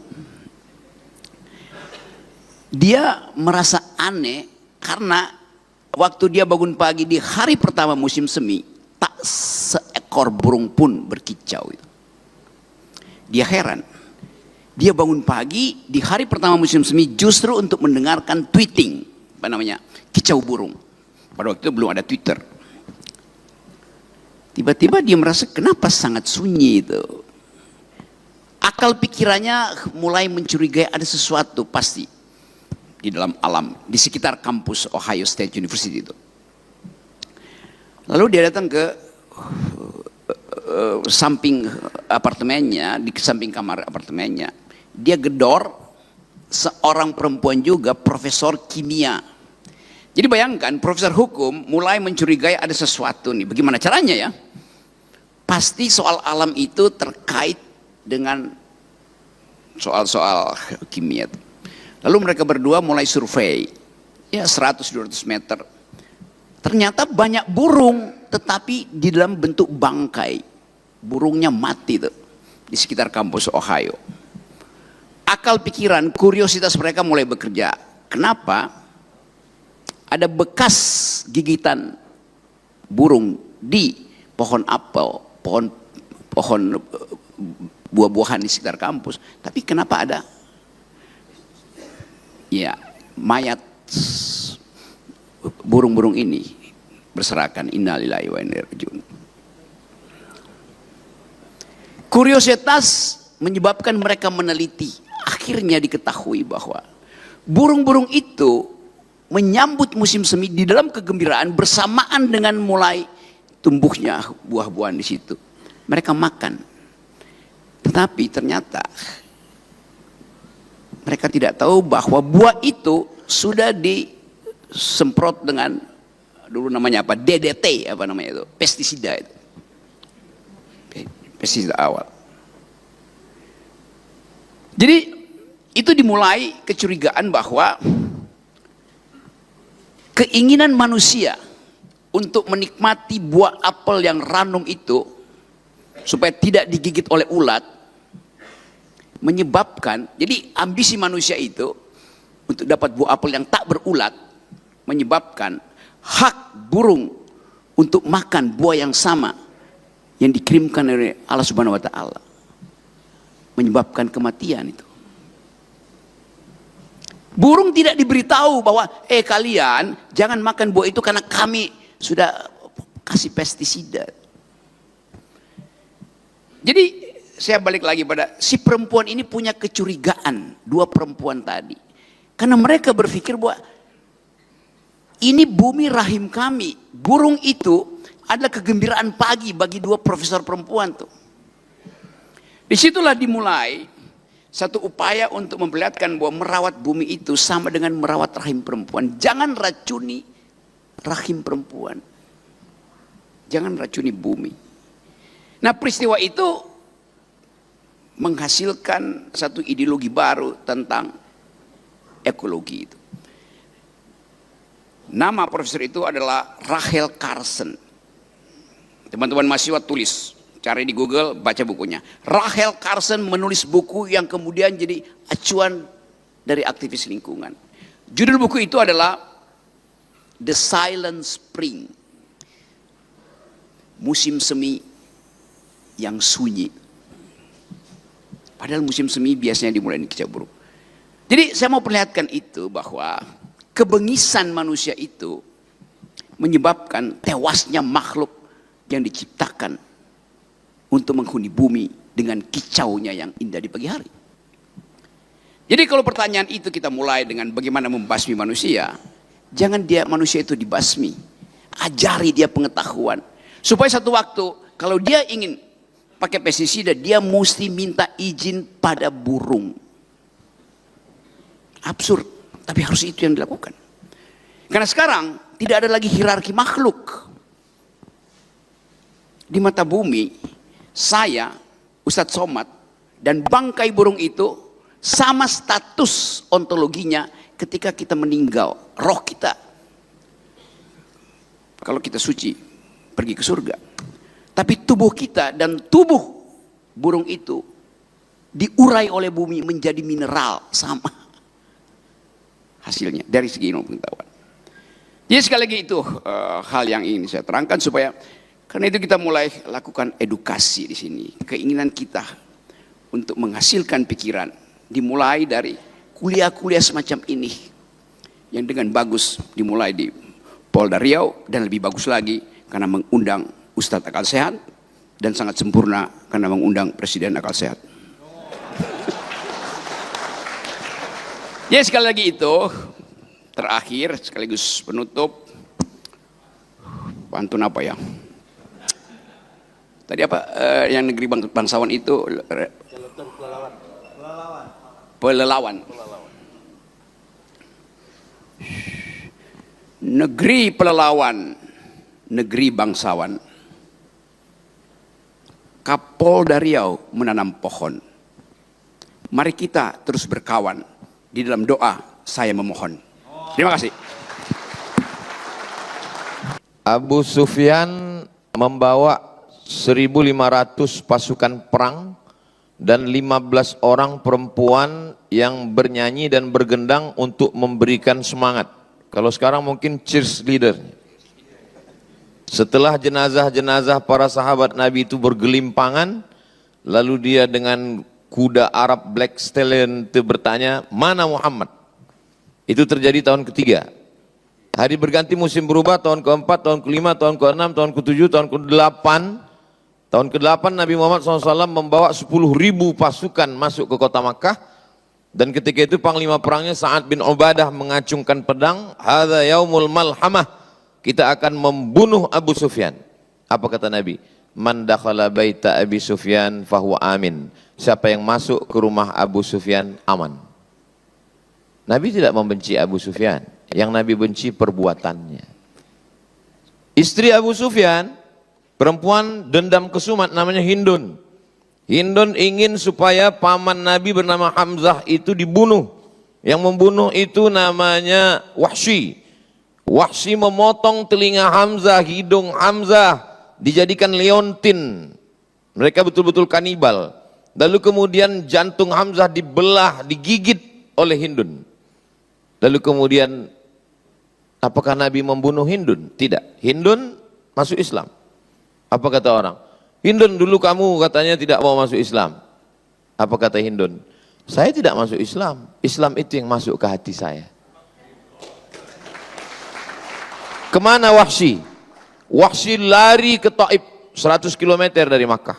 dia merasa aneh karena waktu dia bangun pagi di hari pertama musim semi, tak seekor burung pun berkicau. Dia heran. Dia bangun pagi di hari pertama musim semi justru untuk mendengarkan tweeting, kicau burung. Pada waktu itu belum ada Twitter. Tiba-tiba dia merasa kenapa sangat sunyi itu. Akal pikirannya mulai mencurigai ada sesuatu pasti di dalam alam, di sekitar kampus Ohio State University itu. Lalu dia datang ke samping apartemennya, di samping kamar apartemennya. Dia gedor seorang perempuan juga, profesor kimia. Jadi bayangkan, profesor hukum mulai mencurigai ada sesuatu nih. Bagaimana caranya ya? Pasti soal alam itu terkait dengan soal-soal kimia. Lalu mereka berdua mulai survei, ya 100-200 meter. Ternyata banyak burung, tetapi di dalam bentuk bangkai. Burungnya mati tuh, di sekitar kampus Ohio. Akal pikiran, kuriositas mereka mulai bekerja. Kenapa? Ada bekas gigitan burung di pohon apel, pohon buah-buahan di sekitar kampus. Tapi kenapa ada ya mayat burung-burung ini berserakan? Innalillahi wa inna ilaihi raji'un. Kuriositas menyebabkan mereka meneliti. Akhirnya diketahui bahwa burung-burung itu menyambut musim semi di dalam kegembiraan bersamaan dengan mulai tumbuhnya buah-buahan di situ. Mereka makan. Tetapi ternyata mereka tidak tahu bahwa buah itu sudah disemprot dengan dulu namanya apa? DDT apa namanya itu? Pestisida itu. Pestisida awal. Jadi itu dimulai kecurigaan bahwa keinginan manusia untuk menikmati buah apel yang ranum itu supaya tidak digigit oleh ulat menyebabkan, jadi ambisi manusia itu untuk dapat buah apel yang tak berulat menyebabkan hak burung untuk makan buah yang sama yang dikirimkan oleh Allah Subhanahu wa taala. Menyebabkan kematian itu. Burung tidak diberitahu bahwa kalian jangan makan buah itu karena kami sudah kasih pestisida. Jadi saya balik lagi pada si perempuan ini punya kecurigaan, dua perempuan tadi. Karena mereka berpikir bahwa ini bumi rahim kami. Burung itu adalah kegembiraan pagi bagi dua profesor perempuan tuh. Disitulah dimulai satu upaya untuk memperlihatkan bahwa merawat bumi itu sama dengan merawat rahim perempuan. Jangan racuni rahim perempuan. Jangan racuni bumi. Nah, peristiwa itu menghasilkan satu ideologi baru tentang ekologi itu. Nama profesor itu adalah Rachel Carson. Teman-teman mahasiswa tulis, cari di Google, baca bukunya. Rachel Carson menulis buku yang kemudian jadi acuan dari aktivis lingkungan. Judul buku itu adalah The Silent Spring. Musim semi yang sunyi. Padahal musim semi biasanya dimulai di kicau burung. Jadi saya mau perlihatkan itu bahwa kebengisan manusia itu menyebabkan tewasnya makhluk yang diciptakan untuk menghuni bumi dengan kicaunya yang indah di pagi hari. Jadi kalau pertanyaan itu kita mulai dengan bagaimana membasmi manusia, jangan manusia itu dibasmi. Ajari dia pengetahuan. Supaya satu waktu kalau dia ingin pakai pestisida, dia mesti minta izin pada burung. Absurd, tapi harus itu yang dilakukan. Karena sekarang tidak ada lagi hierarki makhluk. Di mata bumi, saya, Ustadz Somad, dan bangkai burung itu sama status ontologinya ketika kita meninggal. Roh kita, kalau kita suci, pergi ke surga. Tapi tubuh kita dan tubuh burung itu diurai oleh bumi menjadi mineral sama hasilnya dari segi ilmu pengetahuan. Jadi sekali lagi itu hal yang ingin saya terangkan supaya karena itu kita mulai lakukan edukasi di sini. Keinginan kita untuk menghasilkan pikiran dimulai dari kuliah-kuliah semacam ini yang dengan bagus dimulai di Polda Riau dan lebih bagus lagi karena mengundang Ustadz Akal Sehat dan sangat sempurna karena mengundang Presiden Akal Sehat. Ya sekali lagi itu terakhir sekaligus penutup pantun apa ya? Tadi apa yang negeri bangsawan itu? Pelelawan. Negeri pelelawan. Negeri bangsawan. Kapolda Riau menanam pohon. Mari kita terus berkawan. Di dalam doa saya memohon. Terima kasih. Abu Sufyan membawa 1.500 pasukan perang dan 15 orang perempuan yang bernyanyi dan bergendang untuk memberikan semangat. Kalau sekarang mungkin cheerleader. Setelah jenazah-jenazah para sahabat Nabi itu bergelimpangan, lalu dia dengan kuda Arab Black Stallion itu bertanya, mana Muhammad? Itu terjadi tahun ketiga. Hari berganti musim berubah, tahun keempat, tahun kelima, tahun keenam, tahun ketujuh, tahun ke-8. Tahun ke-8 Nabi Muhammad SAW membawa 10.000 pasukan masuk ke kota Makkah. Dan ketika itu panglima perangnya Sa'ad bin Ubadah mengacungkan pedang. Hadza yaumul malhamah. Kita akan membunuh Abu Sufyan. Apa kata Nabi? Man dakhala baita Abi Sufyan fahuwa amin. Siapa yang masuk ke rumah Abu Sufyan aman. Nabi tidak membenci Abu Sufyan. Yang Nabi benci perbuatannya. Istri Abu Sufyan, perempuan dendam kesumat namanya Hindun. Hindun ingin supaya paman Nabi bernama Hamzah itu dibunuh. Yang membunuh itu namanya Wahsy. Wahsy memotong telinga Hamzah, hidung Hamzah, dijadikan leontin. Mereka betul-betul kanibal. Lalu kemudian jantung Hamzah dibelah, digigit oleh Hindun. Lalu kemudian Apakah Nabi membunuh Hindun? Tidak. Hindun masuk Islam. Apa kata orang? Hindun, dulu kamu katanya tidak mau masuk Islam. Apa kata Hindun? Saya tidak masuk Islam. Islam itu yang masuk ke hati saya. Kemana Wahsy? Wahsy lari ke Taif, 100 km dari Makkah.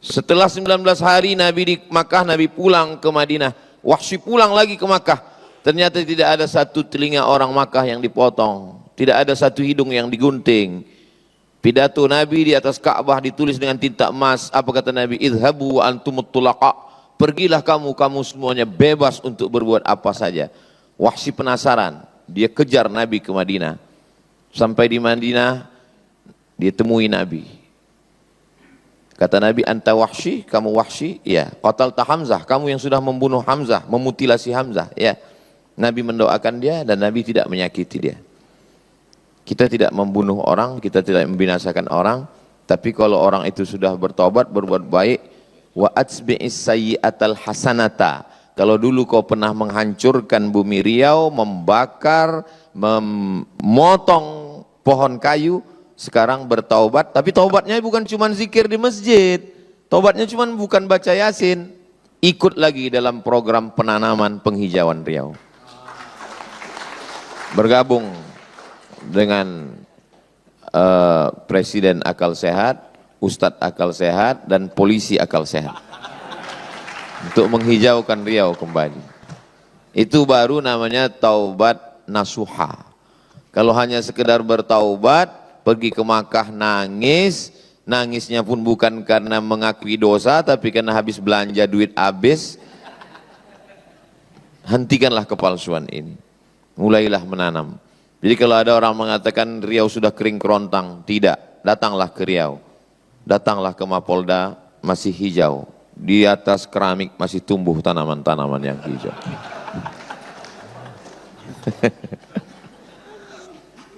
Setelah 19 hari Nabi di Makkah, Nabi pulang ke Madinah. Wahsy pulang lagi ke Makkah. Ternyata tidak ada satu telinga orang Makkah yang dipotong. Tidak ada satu hidung yang digunting. Pidato Nabi di atas Ka'bah ditulis dengan tinta emas. Apa kata Nabi? Idhabu wa antumut tulaqa. Pergilah kamu semuanya bebas untuk berbuat apa saja. Wahsy penasaran. Dia kejar Nabi ke Madinah. Sampai di Madinah, dia temui Nabi. Kata Nabi, anta Wahsy, kamu Wahsy? Ya. Qatalta Hamzah, kamu yang sudah membunuh Hamzah, memutilasi Hamzah. Ya. Nabi mendoakan dia dan Nabi tidak menyakiti dia. Kita tidak membunuh orang, kita tidak membinasakan orang, tapi kalau orang itu sudah bertobat, berbuat baik, wa atsbi'is sayyi'atal hasanata. Kalau dulu kau pernah menghancurkan bumi Riau, membakar, memotong pohon kayu, sekarang bertaubat, tapi taubatnya bukan cuma zikir di masjid, taubatnya cuma bukan baca Yasin, ikut lagi dalam program penanaman penghijauan Riau. Bergabung dengan Presiden Akal Sehat, Ustadz Akal Sehat, dan Polisi Akal Sehat untuk menghijaukan Riau kembali. Itu baru namanya taubat nasuha. Kalau hanya sekedar bertaubat, pergi ke Makkah nangis, nangisnya pun bukan karena mengakui dosa, tapi karena habis belanja duit habis, hentikanlah kepalsuan ini. Mulailah menanam. Jadi kalau ada orang mengatakan Riau sudah kering kerontang, tidak. Datanglah ke Riau, datanglah ke Mapolda, masih hijau. Di atas keramik masih tumbuh tanaman-tanaman yang hijau.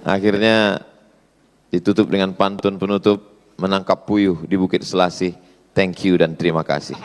Akhirnya ditutup dengan pantun penutup, menangkap puyuh di Bukit Selasih. Thank you dan terima kasih.